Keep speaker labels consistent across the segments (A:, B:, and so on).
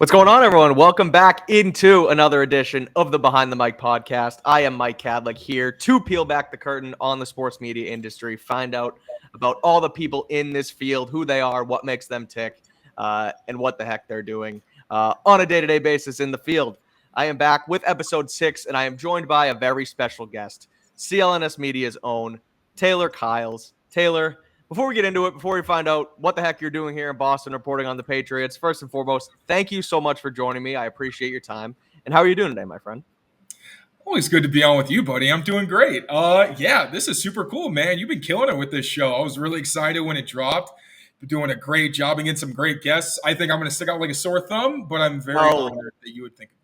A: What's going on, everyone? Welcome back into another edition of the Behind the Mic podcast. I am Mike Kadlick here to peel back the curtain on the sports media industry, find out about all the people in this field, who they are, what makes them tick, and what the heck they're doing on a day-to-day basis in the field. I am back with episode 6, and I am joined by a very special guest, CLNS Media's own Taylor Kyles. Taylor, before we get into it, before we find out what the heck you're doing here in Boston reporting on the Patriots, first and foremost, thank you so much for joining me. I appreciate your time. And how are you doing today, my friend?
B: Always good to be on with you, buddy. I'm doing great. Yeah, this is super cool, man. You've been killing it with this show. I was really excited when it dropped. You're doing a great job and getting some great guests. I think I'm going to stick out like a sore thumb, but I'm very honored that you would think of me.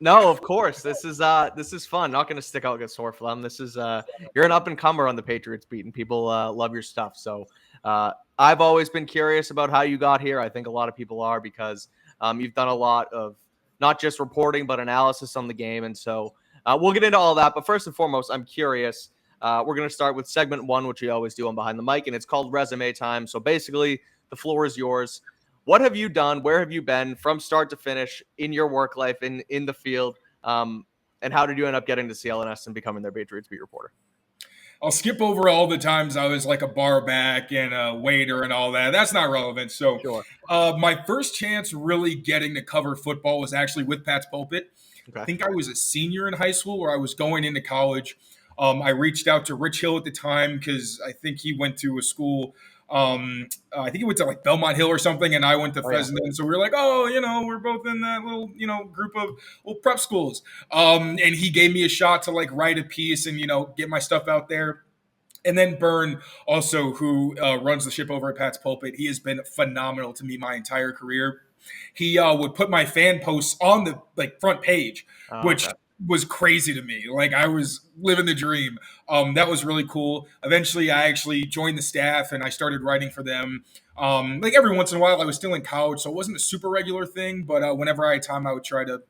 A: No, of course. This is fun. Not going to stick out like a sore thumb. This is you're an up and comer on the Patriots beat, and people love your stuff. So I've always been curious about how you got here. I think a lot of people are because you've done a lot of not just reporting but analysis on the game, and so we'll get into all that. But first and foremost, I'm curious. We're going to start with segment 1, which we always do on Behind the Mic, and it's called Resume Time. So basically, the floor is yours. What have you done? Where have you been from start to finish in your work life, in the field? And how did you end up getting to CLNS and becoming their Patriots beat reporter?
B: I'll skip over all the times I was like a bar back and a waiter and all that. That's not relevant. So
A: Sure.
B: my first chance really getting to cover football was actually with Pat's Pulpit.
A: Okay.
B: I think I was a senior in high school where I was going into college. I reached out to Rich Hill at the time because I think he went to a school. I think he went to like Belmont Hill or something, and I went to Fandom. Yeah. So we were like, we're both in that little, group of little prep schools. And he gave me a shot to like write a piece and, get my stuff out there. And then Byrne, also, who runs the ship over at Pat's Pulpit, he has been phenomenal to me my entire career. He would put my fan posts on the front page, which was crazy to me. Like I was living the dream. That was really cool. Eventually, I actually joined the staff and I started writing for them. Every once in a while, I was still in college, so it wasn't a super regular thing. But whenever I had time, I would try to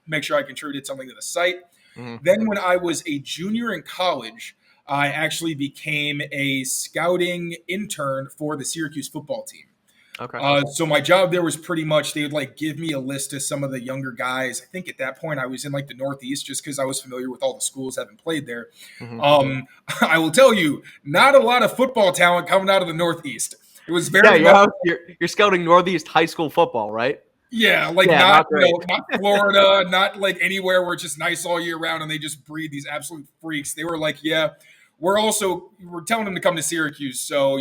B: make sure I contributed something to the site. Mm-hmm. Then when I was a junior in college, I actually became a scouting intern for the Syracuse football team.
A: Okay.
B: So my job there was pretty much they would give me a list of some of the younger guys. I think at that point I was in the Northeast just because I was familiar with all the schools having played there. Mm-hmm. I will tell you, not a lot of football talent coming out of the Northeast. It was very
A: you're scouting Northeast high school football, right?
B: Yeah, not Florida, not anywhere where it's just nice all year round and they just breed these absolute freaks. They were we're telling them to come to Syracuse, so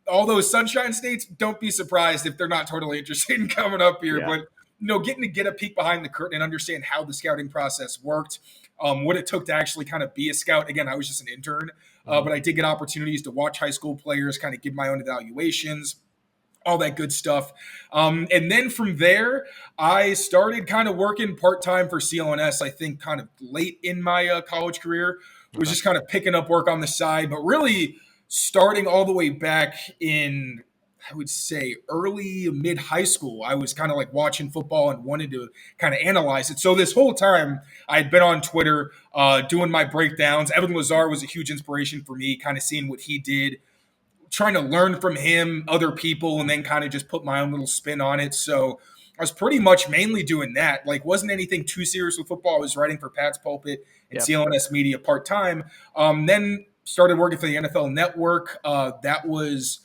B: all those sunshine states, don't be surprised if they're not totally interested in coming up here. Yeah. But, getting to get a peek behind the curtain and understand how the scouting process worked, what it took to actually kind of be a scout. Again, I was just an intern, but I did get opportunities to watch high school players, kind of give my own evaluations, all that good stuff. And then from there, I started kind of working part-time for CLNS, I think kind of late in my college career. Was just kind of picking up work on the side, but really – starting all the way back in, I would say, early mid-high school, I was kind of watching football and wanted to kind of analyze it. So this whole time, I had been on Twitter doing my breakdowns. Evan Lazar was a huge inspiration for me, kind of seeing what he did, trying to learn from him, other people, and then kind of just put my own little spin on it. So I was pretty much mainly doing that. Wasn't anything too serious with football. I was writing for Pat's Pulpit and CLNS Media part-time. Then started working for the NFL Network. That was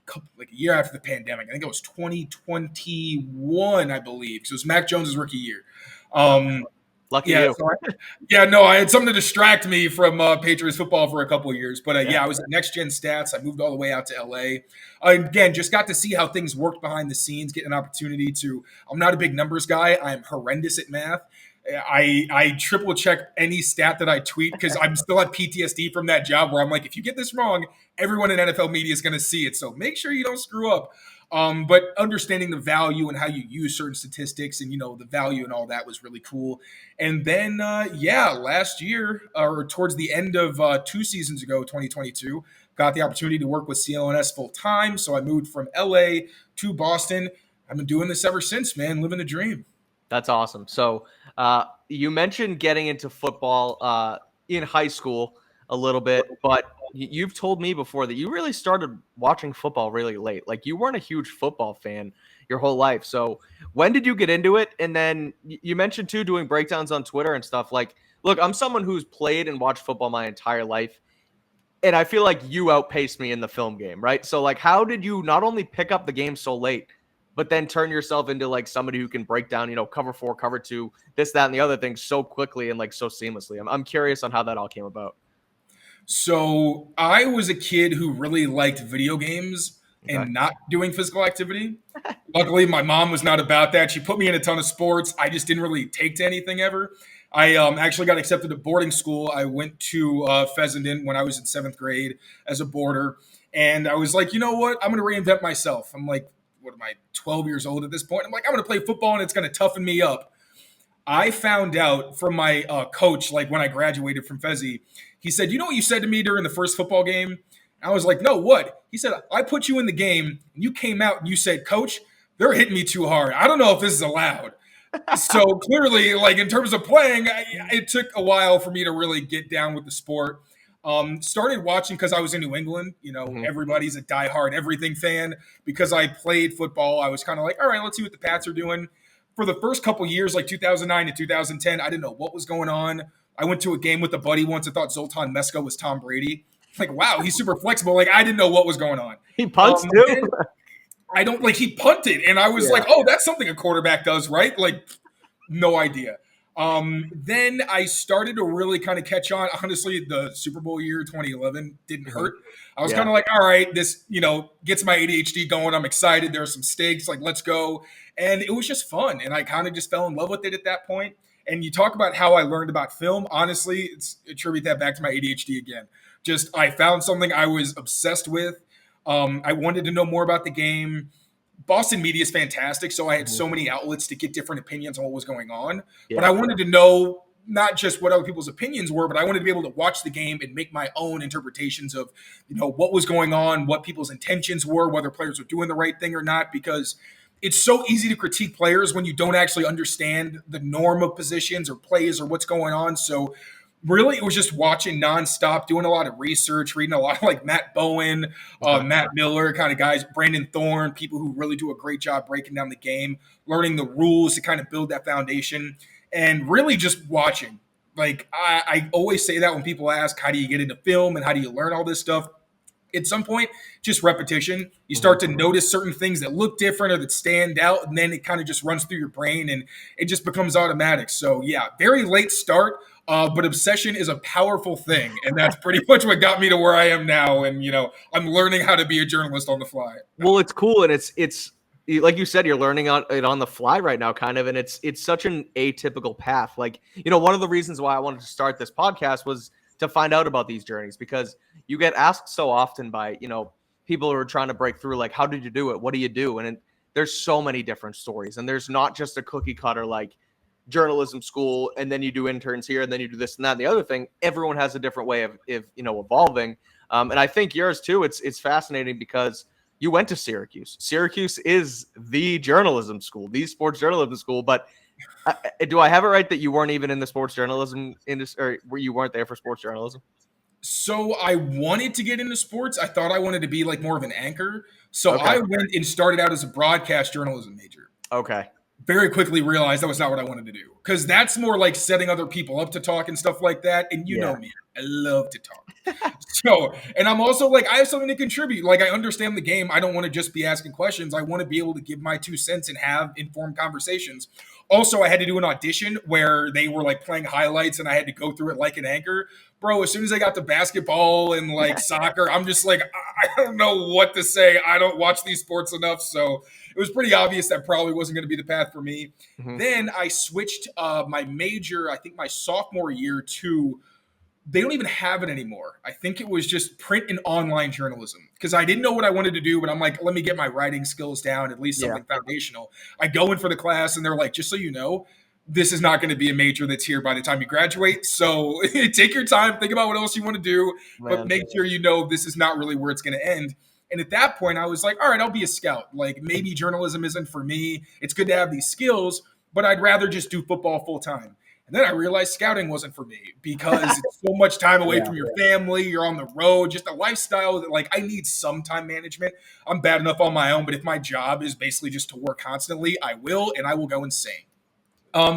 B: a year after the pandemic. I think it was 2021, I believe. So it was Mac Jones' rookie year.
A: Lucky you.
B: So I had something to distract me from Patriots football for a couple of years. But I was at Next Gen Stats. I moved all the way out to LA. Again, just got to see how things worked behind the scenes, get an opportunity to – I'm not a big numbers guy. I'm horrendous at math. I triple check any stat that I tweet because I'm still at PTSD from that job where I'm if you get this wrong, everyone in NFL media is going to see it. So make sure you don't screw up. But understanding the value and how you use certain statistics and, the value and all that was really cool. And then, last year or towards the end of 2 seasons ago, 2022, got the opportunity to work with CLNS full time. So I moved from LA to Boston. I've been doing this ever since, man, living the dream.
A: That's awesome. So you mentioned getting into football in high school a little bit, but you've told me before that you really started watching football really late. You weren't a huge football fan. your whole life. So when did you get into it? And then you mentioned too doing breakdowns on Twitter and stuff. Like, look, I'm someone who's played and watched football my entire life, and I feel like you outpaced me in the film game, right? So like, how did you not only pick up the game so late, but then turn yourself into like somebody who can break down, cover 4, cover 2, this, that, and the other thing so quickly and like so seamlessly? I'm curious on how that all came about.
B: So I was a kid who really liked video games and not doing physical activity. Luckily, my mom was not about that. She put me in a ton of sports. I just didn't really take to anything ever. I actually got accepted to boarding school. I went to Fessenden when I was in 7th grade as a boarder. And I was like, you know what? I'm going to reinvent myself. I'm like, what am I, 12 years old at this point? I'm like, I'm going to play football and it's going to toughen me up. I found out from my coach, like when I graduated from Fezzi, he said, you know what you said to me during the first football game? I was like, no, what? He said, I put you in the game and you came out and you said, Coach, they're hitting me too hard. I don't know if this is allowed. So clearly, like in terms of playing, it took a while for me to really get down with the sport. Started watching because I was in New England. Everybody's a diehard everything fan. Because I played football, I was kind of like, all right, let's see what the Pats are doing. For the first couple years, like 2009 to 2010, I didn't know what was going on. I went to a game with a buddy once. I thought Zoltan Mesko was Tom Brady. Like, wow, he's super flexible. Like, I didn't know what was going on.
A: He punts too.
B: He punted. And I was like, oh, that's something a quarterback does, right? Like, no idea. Then I started to really kind of catch on. Honestly, the Super Bowl year 2011 didn't hurt. I was kind of like, all right, this, gets my ADHD going. I'm excited. There are some stakes. Like, let's go. And it was just fun. And I kind of just fell in love with it at that point. And you talk about how I learned about film. Honestly, attribute that back to my ADHD again. Just I found something I was obsessed with. I wanted to know more about the game. Boston media is fantastic, so I had so many outlets to get different opinions on what was going on. Yeah. But I wanted to know not just what other people's opinions were, but I wanted to be able to watch the game and make my own interpretations of, what was going on, what people's intentions were, whether players were doing the right thing or not, because it's so easy to critique players when you don't actually understand the norm of positions or plays or what's going on. So really, it was just watching nonstop, doing a lot of research, reading a lot of like Matt Bowen, Matt Miller kind of guys, Brandon Thorne, people who really do a great job breaking down the game, learning the rules to kind of build that foundation, and really just watching. Like I always say that when people ask, how do you get into film and how do you learn all this stuff? At some point, just repetition. You start to notice certain things that look different or that stand out, and then it kind of just runs through your brain and it just becomes automatic. So yeah, very late start. But obsession is a powerful thing, and that's pretty much what got me to where I am now. And I'm learning how to be a journalist on the fly.
A: Well, it's cool, and it's like you said, you're learning it on the fly right now, kind of, and it's such an atypical path. Like one of the reasons why I wanted to start this podcast was to find out about these journeys, because you get asked so often by people who are trying to break through, like, how did you do it? What do you do? And there's so many different stories, and there's not just a cookie cutter like journalism school and then you do interns here and then you do this and that and the other thing. Everyone has a different way of evolving, and I think yours too. It's fascinating because you went to Syracuse. Syracuse is the journalism school, the sports journalism school. But do I have it right that you weren't even in the sports journalism industry, or you weren't there for sports journalism?
B: So I wanted to get into sports. I thought I wanted to be like more of an anchor. So I went and started out as a broadcast journalism major.
A: Okay.
B: Very quickly realized that was not what I wanted to do, because that's more like setting other people up to talk and stuff like that. And you know me, I love to talk. And I'm also like, I have something to contribute. Like, I understand the game. I don't want to just be asking questions. I want to be able to give my 2 cents and have informed conversations. Also, I had to do an audition where they were like playing highlights and I had to go through it like an anchor. Bro, as soon as I got to basketball and like soccer, I'm just like, I don't know what to say. I don't watch these sports enough. So it was pretty obvious that probably wasn't going to be the path for me. Then I switched my major, I think my sophomore year, to, they don't even have it anymore. I think it was just print and online journalism, because I didn't know what I wanted to do, but I'm like, let me get my writing skills down, at least something foundational. I go in for the class and they're like, just so you know, this is not going to be a major that's here by the time you graduate. So take your time, think about what else you want to do, but make sure this is not really where it's going to end. And at that point, I was like, all right, I'll be a scout. Like, maybe journalism isn't for me. It's good to have these skills, but I'd rather just do football full time. And then I realized scouting wasn't for me because it's so much time away from your family. You're on the road, just a lifestyle that like I need some time management. I'm bad enough on my own, but if my job is basically just to work constantly, I will, and I will go insane.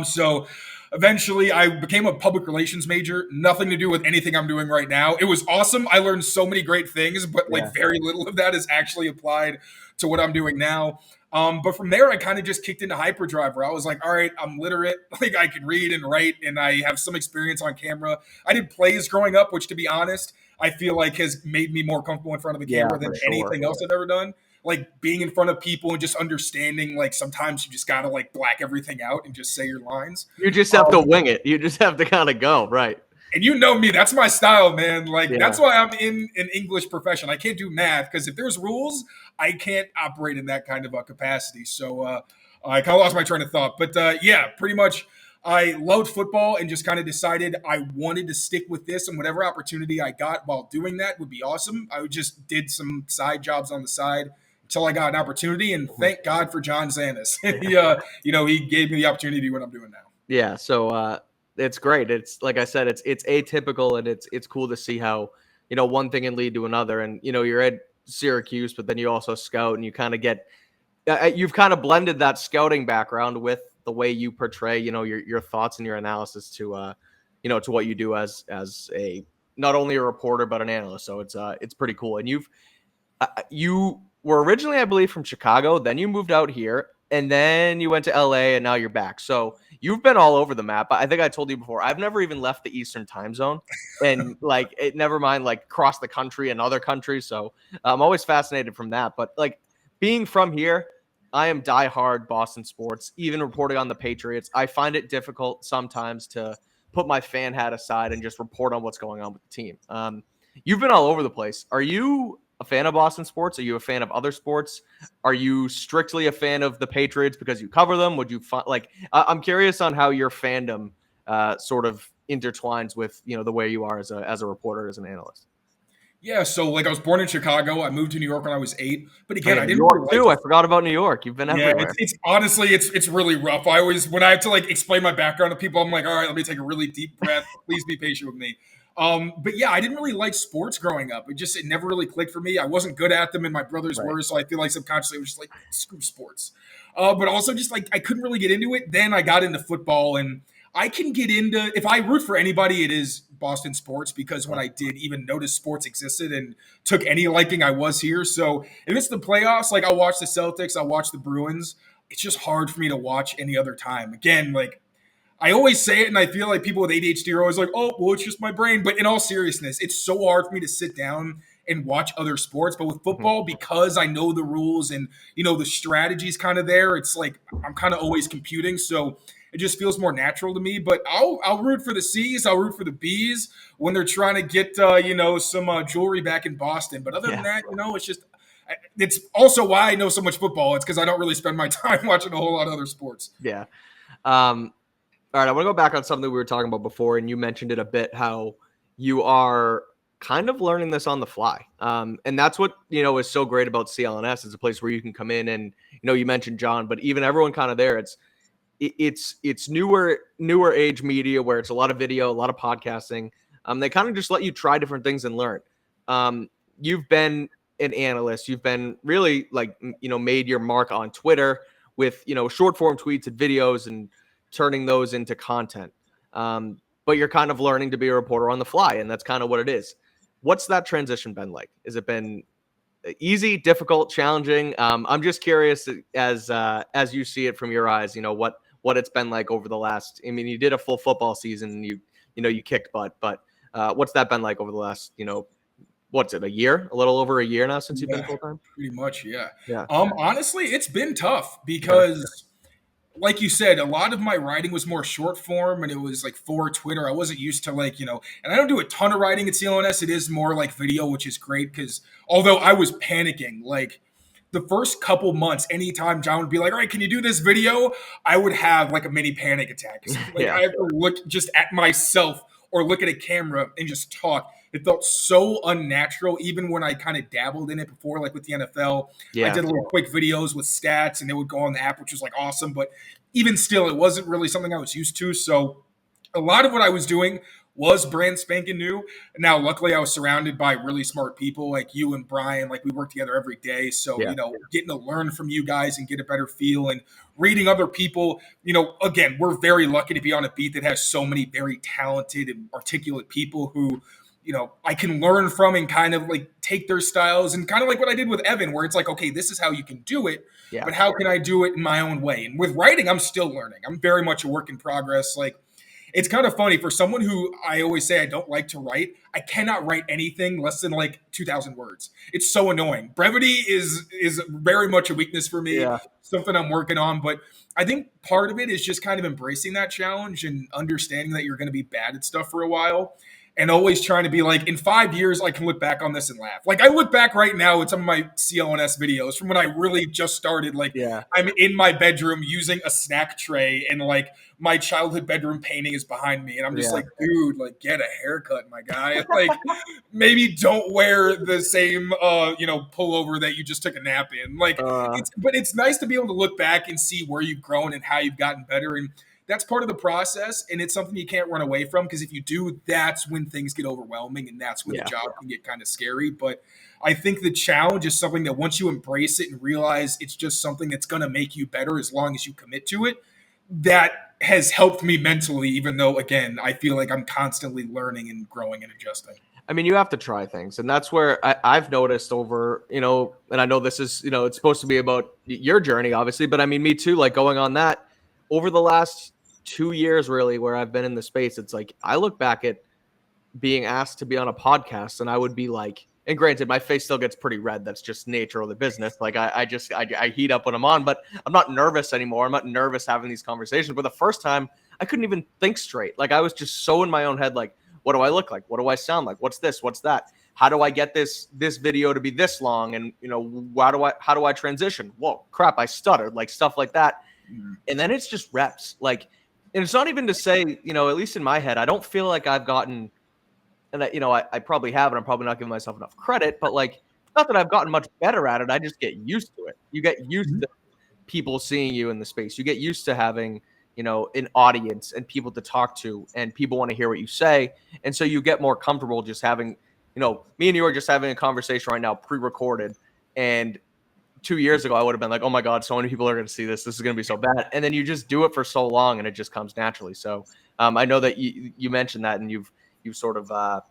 B: So eventually I became a public relations major, nothing to do with anything I'm doing right now. It was awesome. I learned so many great things, but like very little of that is actually applied to what I'm doing now. But from there, I kind of just kicked into hyperdrive where I was like, all right, I'm literate. Like I can read and write and I have some experience on camera. I did plays growing up, which to be honest, I feel like has made me more comfortable in front of the camera than anything else I've ever done. Like being in front of people and just understanding, like sometimes you just gotta like black everything out and just say your lines.
A: You just have to wing it. You just have to kind of go, right?
B: And you know me, that's my style, man. Like that's why I'm in an English profession. I can't do math because if there's rules, I can't operate in that kind of a capacity. So I kind of lost my train of thought. But yeah, pretty much I loved football and just kind of decided I wanted to stick with this, and whatever opportunity I got while doing that would be awesome. I just did some side jobs on the side until I got an opportunity, and thank God for John Zanis. He gave me the opportunity to do what I'm doing now.
A: Yeah, so it's great. It's like I said, it's atypical, and it's cool to see how one thing can lead to another. And you're at Syracuse, but then you also scout, and you kind of get you've kind of blended that scouting background with the way you portray your thoughts and your analysis to to what you do as a not only a reporter but an analyst. So it's pretty cool. And you were originally, I believe, from Chicago. Then you moved out here, and then you went to LA, and now you're back. So you've been all over the map. I think I told you before, I've never even left the Eastern time zone, and never mind like cross the country and other countries. So I'm always fascinated from that. But like being from here, I am diehard Boston sports, even reporting on the Patriots. I find it difficult sometimes to put my fan hat aside and just report on what's going on with the team. You've been all over the place. Are you a fan of Boston sports? Are you a fan of other sports? Are you strictly a fan of the Patriots because you cover them? Would you I'm curious on how your fandom sort of intertwines with the way you are as a reporter, as an analyst.
B: Yeah, so like I was born in Chicago. I moved to New York when I was 8. But again, I didn't
A: New York
B: really
A: too. I forgot about New York. You've been everywhere.
B: It's honestly it's really rough. I always, when I have to like explain my background to people, I'm like, all right, let me take a really deep breath. Please be patient with me. But yeah, I didn't really like sports growing up. It never really clicked for me. I wasn't good at them, and my brothers were, so I feel like subconsciously I was just like, screw sports. But also just like I couldn't really get into it. Then I got into football, and I can get into, if I root for anybody, it is Boston sports, because when I did even notice sports existed and took any liking, I was here. So if it's the playoffs, like I'll watch the Celtics, I'll watch the Bruins. It's just hard for me to watch any other time. Again, like I always say it, and I feel like people with ADHD are always like, oh, well, it's just my brain. But in all seriousness, it's so hard for me to sit down and watch other sports. But with football, because I know the rules and, the strategy's kind of there, it's like I'm kind of always computing. So it just feels more natural to me. But I'll root for the C's. I'll root for the B's when they're trying to get, some jewelry back in Boston. But other than that, it's also why I know so much football. It's because I don't really spend my time watching a whole lot of other sports.
A: Yeah. All right, I want to go back on something we were talking about before, and you mentioned it a bit, how you are kind of learning this on the fly. And that's what, is so great about CLNS. It's a place where you can come in and, you mentioned John, but even everyone kind of there, it's newer age media where it's a lot of video, a lot of podcasting. They kind of just let you try different things and learn. You've been an analyst. You've been really made your mark on Twitter with, short form tweets and videos and turning those into content. But you're kind of learning to be a reporter on the fly, and that's kind of what it is. What's that transition been like? Has it been easy, difficult, challenging? I'm just curious as you see it from your eyes, what it's been like over the last, you did a full football season and you kicked butt, but what's that been like over the last, what's it, a year, a little over a year now since you've been full time?
B: Pretty much. Yeah. Honestly, it's been tough because like you said, a lot of my writing was more short form, and it was like for Twitter. I wasn't used to and I don't do a ton of writing at CLNS. It is more like video, which is great because although I was panicking, like the first couple months, anytime John would be like, all right, can you do this video? I would have like a mini panic attack. I have to look just at myself or look at a camera and just talk. It felt so unnatural, even when I kind of dabbled in it before, like with the NFL. I did little quick videos with stats, and they would go on the app, which was like awesome. But even still, it wasn't really something I was used to. So a lot of what I was doing was brand spanking new. Now, luckily, I was surrounded by really smart people like you and Brian. Like, we work together every day. So,
A: Yeah.
B: getting to learn from you guys and get a better feel and reading other people, again, we're very lucky to be on a beat that has so many very talented and articulate people who, I can learn from and kind of like take their styles and kind of like what I did with Evan, where it's like, okay, this is how you can do it,
A: Yeah.
B: but how can I do it in my own way? And with writing, I'm still learning. I'm very much a work in progress. Like, it's kind of funny for someone who I always say I don't like to write. I cannot write anything less than like 2,000 words. It's so annoying. Brevity is very much a weakness for me.
A: Yeah.
B: Something I'm working on, but I think part of it is just kind of embracing that challenge and understanding that you're going to be bad at stuff for a while. And always trying to be like, in 5 years, I can look back on this and laugh. Like, I look back right now at some of my CLNS videos from when I really just started. Like,
A: Yeah.
B: I'm in my bedroom using a snack tray, and like my childhood bedroom painting is behind me. And I'm just like, dude, like, get a haircut, my guy. Like, maybe don't wear the same, pullover that you just took a nap in. Like, but it's nice to be able to look back and see where you've grown and how you've gotten better. And that's part of the process, and it's something you can't run away from, because if you do, that's when things get overwhelming, and that's when the job can get kind of scary. But I think the challenge is something that once you embrace it and realize it's just something that's going to make you better as long as you commit to it, that has helped me mentally, even though, again, I feel like I'm constantly learning and growing and adjusting.
A: I mean, you have to try things, and that's where I've noticed over, and I know this is, it's supposed to be about your journey, obviously, but I mean, me too, like going on that over the last 2 years, really, where I've been in the space. It's like, I look back at being asked to be on a podcast, and I would be like, and granted, my face still gets pretty red. That's just nature of the business. Like I heat up when I'm on, but I'm not nervous anymore. I'm not nervous having these conversations. But the first time, I couldn't even think straight. Like, I was just so in my own head, like, what do I look like? What do I sound like? What's this? What's that? How do I get this video to be this long? And how do I transition? Whoa, crap, I stuttered, like stuff like that. And then it's just reps. Like, and it's not even to say, at least in my head, I don't feel like I've gotten, and I probably have, and I'm probably not giving myself enough credit, but like, it's not that I've gotten much better at it. I just get used to it. You get used to people seeing you in the space. You get used to having, an audience and people to talk to, and people want to hear what you say. And so you get more comfortable just having, me and you are just having a conversation right now, pre-recorded. And 2 years ago, I would have been like, oh my God, so many people are going to see this. This is going to be so bad. And then you just do it for so long, and it just comes naturally. So I know that you mentioned that, and you've sort of,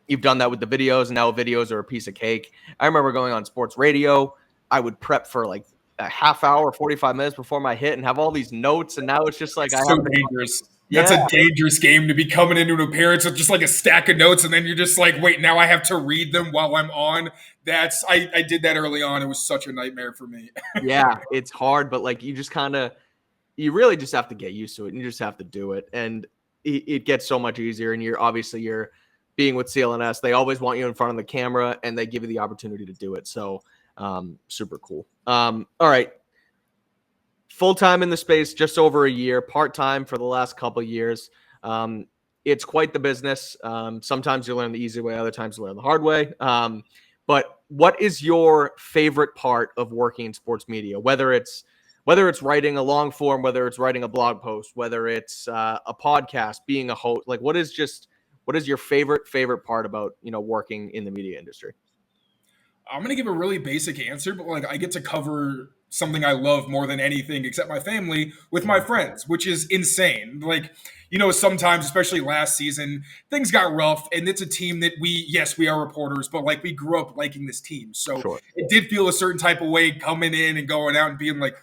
A: you've done that with the videos, and now videos are a piece of cake. I remember going on sports radio. I would prep for like a half hour, 45 minutes before my hit and have all these notes. And now it's just like,
B: so dangerous. That's a dangerous game to be coming into an appearance with just like a stack of notes, and then you're just like, wait, now I have to read them while I'm on. I did that early on. It was such a nightmare for me.
A: Yeah, it's hard, but like, you just you really just have to get used to it, and you just have to do it. And it gets so much easier. And you're being with CLNS. They always want you in front of the camera, and they give you the opportunity to do it. So super cool. All right. Full-time in the space, just over a year, part-time for the last couple of years. It's quite the business. Sometimes you learn the easy way, other times you learn the hard way. But what is your favorite part of working in sports media? Whether it's writing a long form, whether it's writing a blog post, whether it's a podcast, being a host, like what is your favorite part about, working in the media industry?
B: I'm going to give a really basic answer, but like, I get to cover something I love more than anything except my family with my friends, which is insane. Like, sometimes, especially last season, things got rough, and it's a team that we are reporters, but like, we grew up liking this team. So It did feel a certain type of way coming in and going out and being like,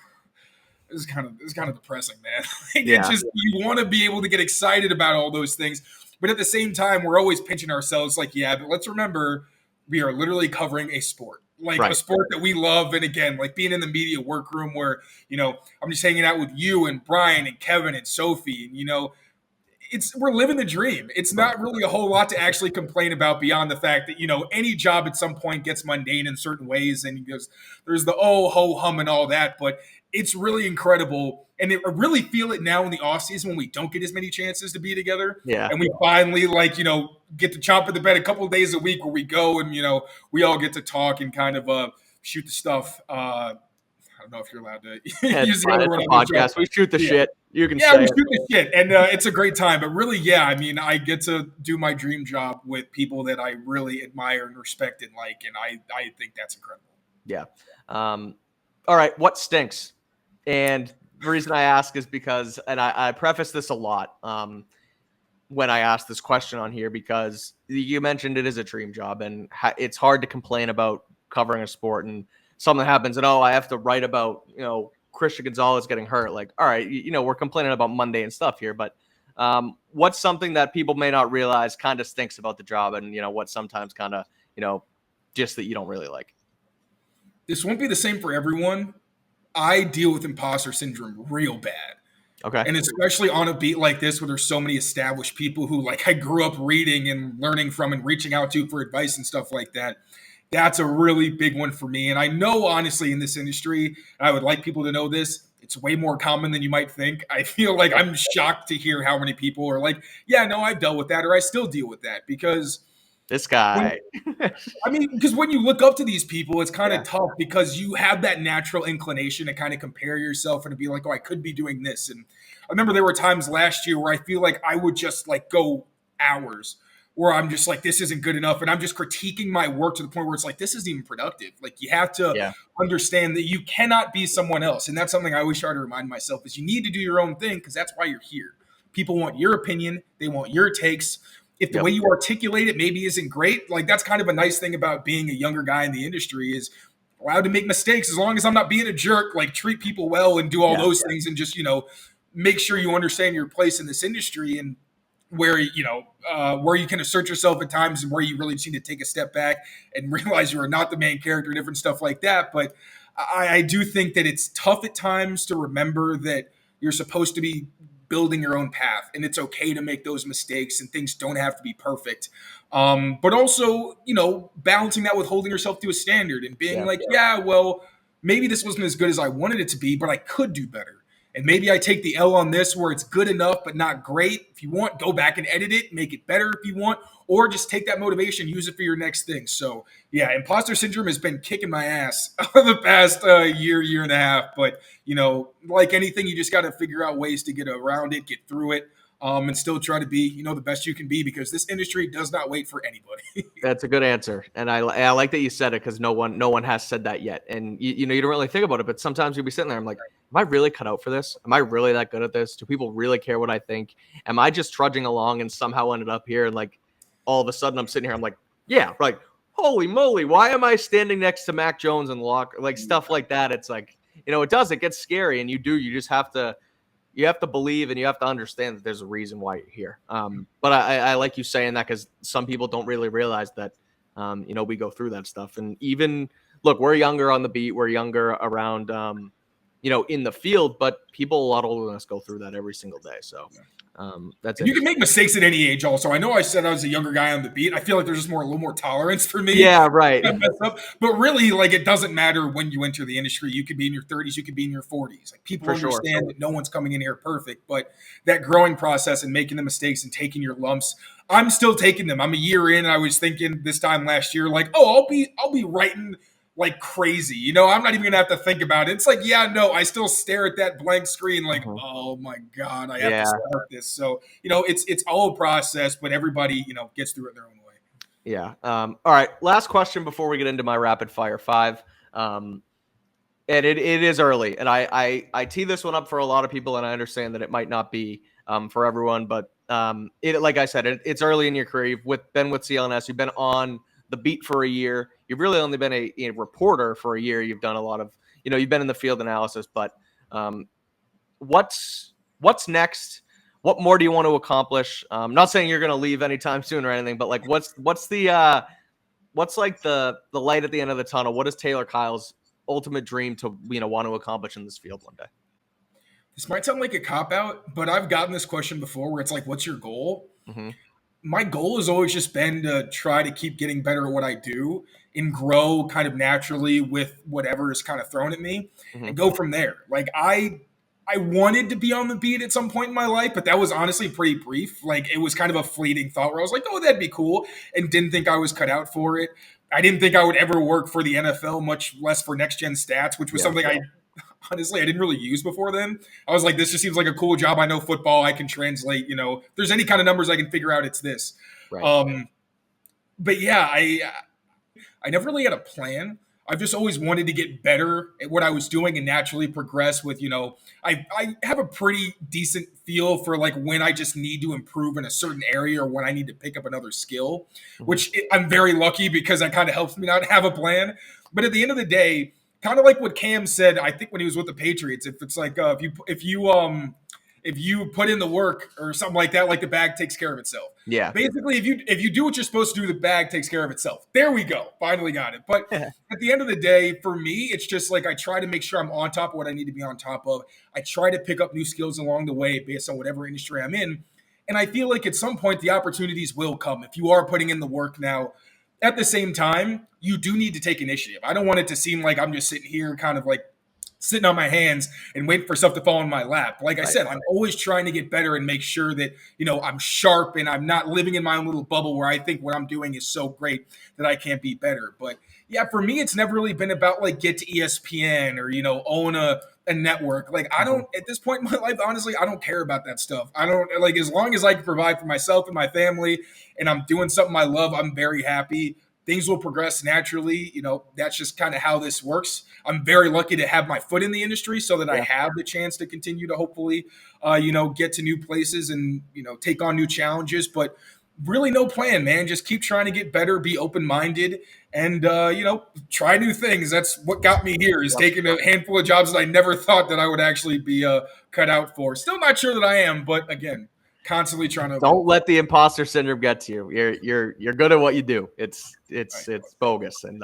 B: this is kind of depressing, man. It's just, you want to be able to get excited about all those things. But at the same time, we're always pinching ourselves like, but let's remember, we are literally covering a sport, a sport that we love. And again, like being in the media workroom where, I'm just hanging out with you and Brian and Kevin and Sophie, and, we're living the dream. It's not really a whole lot to actually complain about beyond the fact that, any job at some point gets mundane in certain ways. And there's the ho hum and all that, but it's really incredible. And I really feel it now in the off season when we don't get as many chances to be together.
A: Yeah.
B: And we finally get to chomp at the bed a couple of days a week where we go and, we all get to talk and kind of shoot the stuff. I don't know if you're allowed to
A: Yeah,
B: use the
A: fine.
B: other
A: It's
B: one
A: a
B: on the show.
A: podcast. We shoot the shit. You can
B: Yeah,
A: say
B: we
A: it.
B: shoot the shit, and it's a great time. But really, yeah, I mean, I get to do my dream job with people that I really admire and respect and like, and I think that's incredible.
A: Yeah. All right. What stinks? And the reason I ask is because, and I preface this a lot when I ask this question on here, because you mentioned it is a dream job, and it's hard to complain about covering a sport and something happens, and I have to write about Christian Gonzalez getting hurt. Like, all right, we're complaining about Monday and stuff here, but what's something that people may not realize kind of stinks about the job, and what sometimes kind of just that you don't really like.
B: This won't be the same for everyone. I deal with imposter syndrome real bad.
A: Okay.
B: And especially on a beat like this where there's so many established people who like I grew up reading and learning from and reaching out to for advice and stuff like that. That's a really big one for me. And I know honestly in this industry, I would like people to know this, it's way more common than you might think. I feel like I'm shocked to hear how many people are like, yeah, no, I've dealt with that or I still deal with that because
A: this guy.
B: Because when you look up to these people, it's kind of tough because you have that natural inclination to kind of compare yourself and to be like, oh, I could be doing this. And I remember there were times last year where I feel like I would just like go hours where I'm just like, this isn't good enough. And I'm just critiquing my work to the point where it's like, this isn't even productive. Like you have to understand that you cannot be someone else. And that's something I always try to remind myself is you need to do your own thing because that's why you're here. People want your opinion. They want your takes. If the way you articulate it maybe isn't great, like that's kind of a nice thing about being a younger guy in the industry is allowed to make mistakes as long as I'm not being a jerk, like treat people well and do all those things and just, make sure you understand your place in this industry and where, where you can assert yourself at times and where you really just need to take a step back and realize you are not the main character, different stuff like that. But I do think that it's tough at times to remember that you're supposed to be building your own path and it's okay to make those mistakes and things don't have to be perfect. But also, balancing that with holding yourself to a standard and being well, maybe this wasn't as good as I wanted it to be, but I could do better. And maybe I take the L on this where it's good enough, but not great. If you want, go back and edit it, make it better if you want, or just take that motivation, use it for your next thing. So yeah, imposter syndrome has been kicking my ass the past year and a half. But, like anything, you just got to figure out ways to get around it, get through it. And still try to be, the best you can be because this industry does not wait for anybody.
A: That's a good answer. And I like that you said it because no one has said that yet. And you don't really think about it, but sometimes you'll be sitting there. I'm like, am I really cut out for this? Am I really that good at this? Do people really care what I think? Am I just trudging along and somehow ended up here? And like, all of a sudden I'm sitting here. I'm like, yeah, like, holy moly. Why am I standing next to Mac Jones and like stuff like that? It's like, it gets scary and you just have to believe and you have to understand that there's a reason why you're here. But I like you saying that because some people don't really realize that, we go through that stuff. And even, look, we're younger on the beat. We're younger around, in the field, but people a lot older than us go through that every single day. So that's it.
B: You can make mistakes at any age also. I know I said I was a younger guy on the beat. I feel like there's just a little more tolerance for me.
A: Yeah, right.
B: But really, like, it doesn't matter when you enter the industry. You could be in your 30s, you could be in your 40s. Like, people understand that no one's coming in here perfect, but that growing process and making the mistakes and taking your lumps, I'm still taking them. I'm a year in, and I was thinking this time last year, like, I'll be writing like crazy, I'm not even gonna have to think about it. It's like, I still stare at that blank screen like, oh my God, I have to start this. So, it's all a process, but everybody, gets through it their own way.
A: Yeah. All right. Last question before we get into my rapid fire 5. And it is early, and I tee this one up for a lot of people, and I understand that it might not be for everyone, but like I said, it's early in your career. You've been with CLNS, you've been on the beat for a year. You've really only been a reporter for a year. You've done a lot of, you've been in the field analysis, but what's next? What more do you want to accomplish? I'm not saying you're going to leave anytime soon or anything, but like, what's the light at the end of the tunnel? What is Taylor Kyle's ultimate dream to, want to accomplish in this field one day?
B: This might sound like a cop-out, but I've gotten this question before where it's like, what's your goal? Mm-hmm. My goal has always just been to try to keep getting better at what I do and grow kind of naturally with whatever is kind of thrown at me and go from there. Like I wanted to be on the beat at some point in my life, but that was honestly pretty brief. Like it was kind of a fleeting thought where I was like, oh, that'd be cool. And didn't think I was cut out for it. I didn't think I would ever work for the NFL, much less for Next Gen Stats, which was something honestly I didn't really use before then. I was like, this just seems like a cool job. I know football. I can translate. If there's any kind of numbers I can figure out, it's this.
A: Right.
B: But yeah, I never really had a plan. I've just always wanted to get better at what I was doing and naturally progress with, I have a pretty decent feel for like when I just need to improve in a certain area or when I need to pick up another skill, which I'm very lucky because that kind of helps me not have a plan. But at the end of the day, kind of like what Cam said, I think when he was with the Patriots, if it's like if you put in the work or something like that, like the bag takes care of itself.
A: Yeah.
B: Basically, if you do what you're supposed to do, the bag takes care of itself. There we go. Finally got it. But at the end of the day, for me, it's just like I try to make sure I'm on top of what I need to be on top of. I try to pick up new skills along the way based on whatever industry I'm in. And I feel like at some point the opportunities will come if you are putting in the work now. At the same time, you do need to take initiative. I don't want it to seem like I'm just sitting here kind of like sitting on my hands and waiting for stuff to fall in my lap. Like I said, I'm always trying to get better and make sure that, I'm sharp and I'm not living in my own little bubble where I think what I'm doing is so great that I can't be better. But yeah, for me, it's never really been about like get to ESPN or, own a network. Like I don't, at this point in my life, honestly, I don't care about that stuff. I don't like, as long as I can provide for myself and my family and I'm doing something I love, I'm very happy. Things will progress naturally. That's just kind of how this works. I'm very lucky to have my foot in the industry so that I have the chance to continue to hopefully, get to new places and, take on new challenges. But really no plan, man. Just keep trying to get better, be open-minded, and, try new things. That's what got me here is taking a handful of jobs that I never thought that I would actually be cut out for. Still not sure that I am, but again, constantly trying to
A: don't let the imposter syndrome get to you. You're good at what you do. It's bogus, and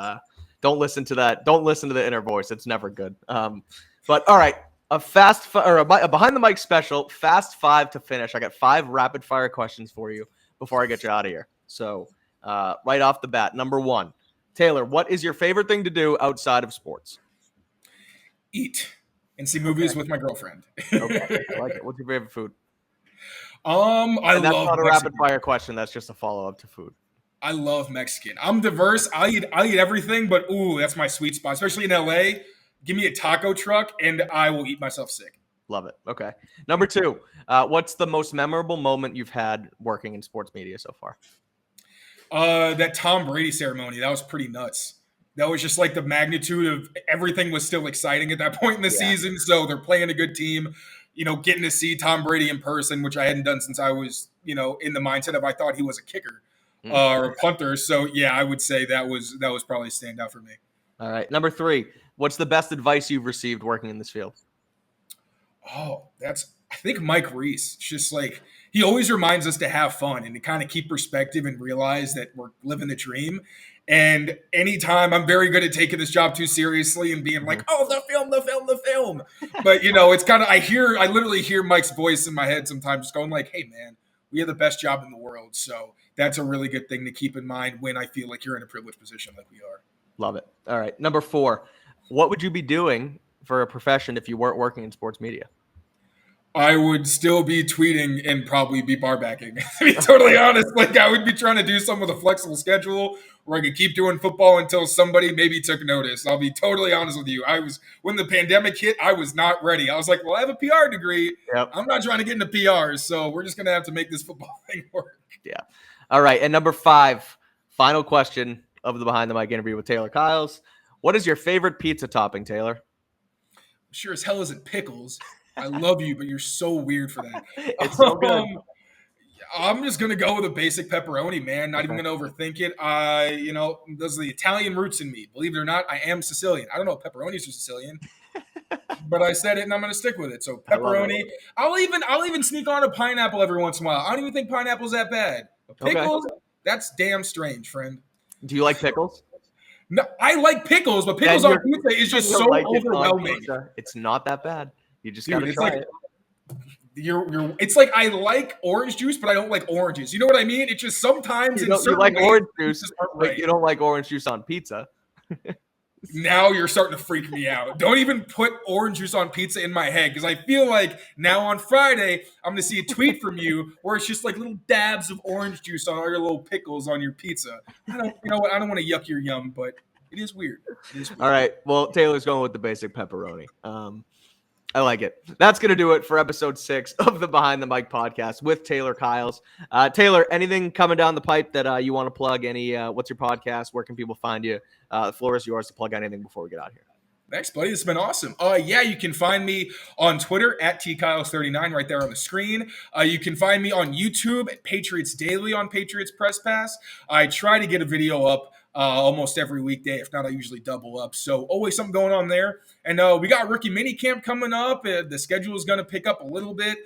A: don't listen to that. Don't listen to the inner voice. It's never good. But all right, a behind the mic special, fast 5 to finish. I got 5 rapid fire questions for you before I get you out of here. So right off the bat, number 1, Taylor, what is your favorite thing to do outside of sports?
B: Eat and see movies with my girlfriend.
A: Okay, I like it. What's your favorite food?
B: That's
A: not a rapid fire question. That's just a follow up to food.
B: I love Mexican. I'm diverse. I eat everything, but that's my sweet spot, especially in LA. Give me a taco truck and I will eat myself sick.
A: Love it. Okay. Number 2, what's the most memorable moment you've had working in sports media so far?
B: That Tom Brady ceremony. That was pretty nuts. That was just like the magnitude of everything was still exciting at that point in the season. So they're playing a good team. Getting to see Tom Brady in person, which I hadn't done since I was, in the mindset of I thought he was a kicker or a punter. So yeah, I would say that was probably a standout for me.
A: All right. Number 3, what's the best advice you've received working in this field?
B: Oh, I think Mike Reese. It's just like he always reminds us to have fun and to kind of keep perspective and realize that we're living the dream. And anytime I'm very good at taking this job too seriously and being like, oh, the film. But, it's kind of, I literally hear Mike's voice in my head sometimes just going like, hey, man, we have the best job in the world. So that's a really good thing to keep in mind when I feel like you're in a privileged position like we are.
A: Love it. All right. Number 4, what would you be doing for a profession if you weren't working in sports media?
B: I would still be tweeting and probably be barbacking. To be totally honest, like I would be trying to do something with a flexible schedule where I could keep doing football until somebody maybe took notice. I'll be totally honest with you. When the pandemic hit, I was not ready. I was like, well, I have a PR degree.
A: Yep.
B: I'm not trying to get into PRs, so we're just going to have to make this football thing work.
A: Yeah. All right. And number 5, final question of the Behind the Mic interview with Taylor Kyles. What is your favorite pizza topping, Taylor?
B: Sure as hell isn't pickles. I love you, but you're so weird for that.
A: It's so good.
B: I'm just going to go with a basic pepperoni, man. Not even going to overthink it. Those are the Italian roots in me. Believe it or not, I am Sicilian. I don't know if pepperonis are Sicilian, but I said it and I'm going to stick with it. So pepperoni. I'll even sneak on a pineapple every once in a while. I don't even think pineapple's that bad. But pickles, that's damn strange, friend.
A: Do you like pickles?
B: No, I like pickles, but pickles on pizza is just so overwhelming.
A: It's not that bad. You just gotta try it.
B: It's like I like orange juice, but I don't like oranges. You know what I mean? It's just sometimes
A: you like orange juice, but you don't like orange juice on pizza.
B: Now you're starting to freak me out. Don't even put orange juice on pizza in my head because I feel like now on Friday I'm gonna see a tweet from you where it's just like little dabs of orange juice on all your little pickles on your pizza. I don't want to yuck your yum, but It is weird. It is weird.
A: All right. Well, Taylor's going with the basic pepperoni. I like it. That's going to do it for episode 6 of the Behind the Mic podcast with Taylor Kyles. Taylor, anything coming down the pipe that you want to plug? What's your podcast? Where can people find you? The floor is yours to plug anything before we get out of here.
B: Thanks, buddy. It's been awesome. Yeah, you can find me on Twitter at tkyles39 right there on the screen. You can find me on YouTube at Patriots Daily on Patriots Press Pass. I try to get a video up almost every weekday. If not, I usually double up. So always something going on there. And we got rookie mini camp coming up. The schedule is going to pick up a little bit.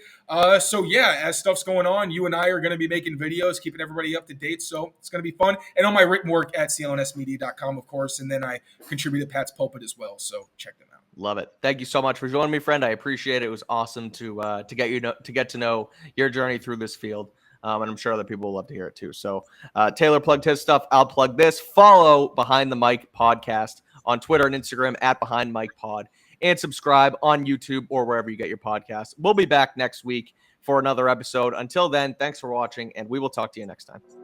B: So yeah, as stuff's going on, you and I are going to be making videos, keeping everybody up to date. So it's going to be fun. And on my written work at clnsmedia.com, of course. And then I contribute to Pat's Pulpit as well. So check them out.
A: Love it. Thank you so much for joining me, friend. I appreciate it. It was awesome to get to know your journey through this field. And I'm sure other people will love to hear it too. So Taylor plugged his stuff. I'll plug this. Follow Behind the Mic podcast on Twitter and Instagram at Behind Mic Pod, and subscribe on YouTube or wherever you get your podcasts. We'll be back next week for another episode. Until then, thanks for watching, and we will talk to you next time.